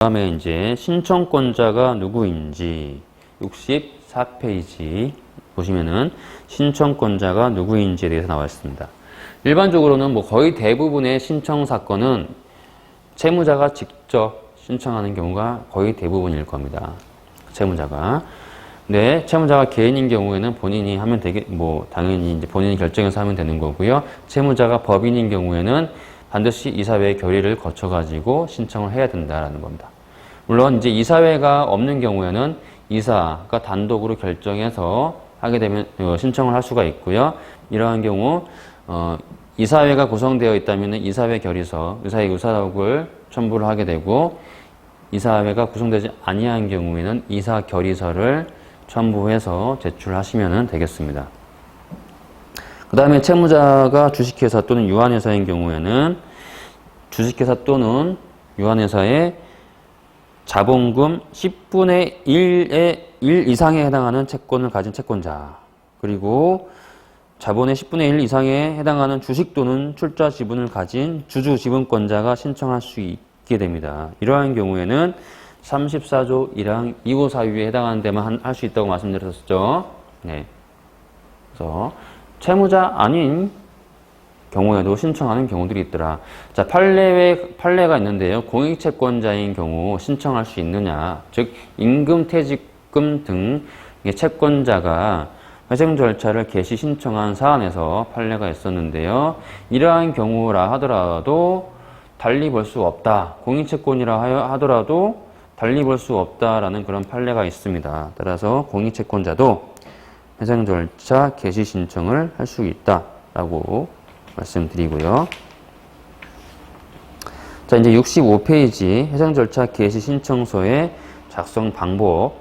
다음에 이제 신청권자가 누구인지 64페이지 보시면은 신청권자가 누구인지에 대해서 나와 있습니다. 일반적으로는 뭐 거의 대부분의 신청 사건은 채무자가 직접 신청하는 경우가 거의 대부분일 겁니다. 채무자가. 네, 채무자가 개인인 경우에는 본인이 하면 당연히 이제 본인이 결정해서 하면 되는 거고요. 채무자가 법인인 경우에는 반드시 이사회의 결의를 거쳐가지고 신청을 해야 된다라는 겁니다. 물론 이제 이사회가 없는 경우에는 이사가 단독으로 결정해서 하게 되면 신청을 할 수가 있고요. 이러한 경우 이사회가 구성되어 있다면 이사회 결의서, 이사회 유사록을 첨부를 하게 되고 이사회가 구성되지 아니한 경우에는 이사 결의서를 첨부해서 제출하시면 되겠습니다. 그 다음에 채무자가 주식회사 또는 유한회사인 경우에는 주식회사 또는 유한회사의 자본금 10분의 1의 1 이상에 해당하는 채권을 가진 채권자, 그리고 자본의 10분의 1 이상에 해당하는 주식 또는 출자 지분을 가진 주주 지분권자가 신청할 수 있게 됩니다. 이러한 경우에는 34조 1항 2호 사유에 해당하는 데만 할 수 있다고 말씀드렸었죠. 네. 그래서 채무자 아닌 경우에도 신청하는 경우들이 있더라. 자, 판례가 있는데요. 공익채권자인 경우 신청할 수 있느냐. 즉, 임금, 퇴직금 등 채권자가 회생 절차를 개시 신청한 사안에서 판례가 있었는데요. 이러한 경우라 하더라도 달리 볼 수 없다. 공익채권이라 하더라도 달리 볼 수 없다라는 그런 판례가 있습니다. 따라서 공익채권자도 회생 절차 개시 신청을 할 수 있다라고 말씀드리고요. 자, 이제 65페이지 회생 절차 개시 신청서의 작성 방법,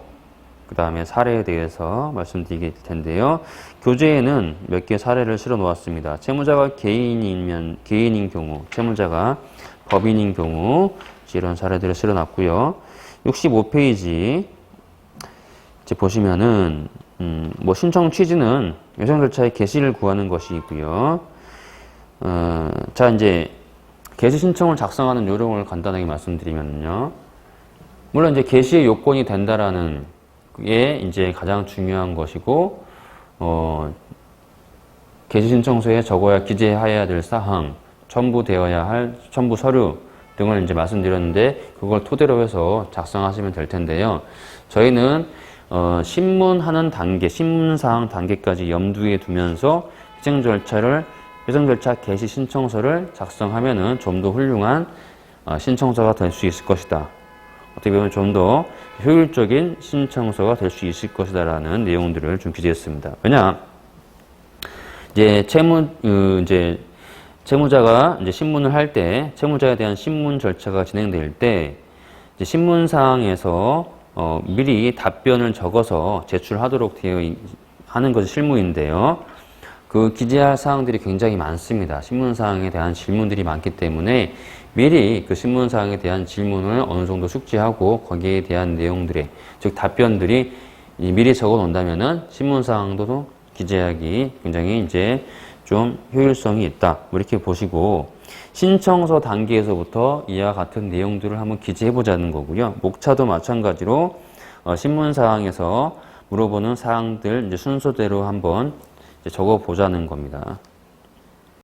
그 다음에 사례에 대해서 말씀드릴 텐데요. 교재에는 몇 개 사례를 실어 놓았습니다. 채무자가 개인인 경우, 채무자가 법인인 경우, 이런 사례들을 실어 놨고요. 65페이지 이제 보시면은 뭐 신청 취지는 회생 절차의 개시를 구하는 것이고요. 자, 이제 개시 신청을 작성하는 요령을 간단하게 말씀드리면요. 물론 이제 개시의 요건이 된다라는 게 이제 가장 중요한 것이고, 개시 신청서에 적어야 기재해야 될 사항, 첨부되어야 할 첨부 서류 등을 이제 말씀드렸는데 그걸 토대로 해서 작성하시면 될 텐데요. 저희는 신문하는 단계, 신문사항 단계까지 염두에 두면서 회생 절차 개시 신청서를 작성하면은 좀 더 훌륭한 신청서가 될 수 있을 것이다. 어떻게 보면 좀 더 효율적인 신청서가 될 수 있을 것이다라는 내용들을 좀 기재했습니다. 왜냐, 이제 채무자가 이제 신문을 할 때, 채무자에 대한 신문 절차가 진행될 때, 이제 신문사항에서 미리 답변을 적어서 제출하도록 하는 것이 실무인데요. 그 기재할 사항들이 굉장히 많습니다. 신문사항에 대한 질문들이 많기 때문에 미리 그 신문사항에 대한 질문을 어느 정도 숙지하고 거기에 대한 내용들의, 즉 답변들이 미리 적어 놓는다면은 신문사항도 기재하기 굉장히 이제 좀 효율성이 있다. 이렇게 보시고 신청서 단계에서부터 이와 같은 내용들을 한번 기재해 보자는 거고요. 목차도 마찬가지로 신문사항에서 물어보는 사항들 이제 순서대로 한번 적어 보자는 겁니다.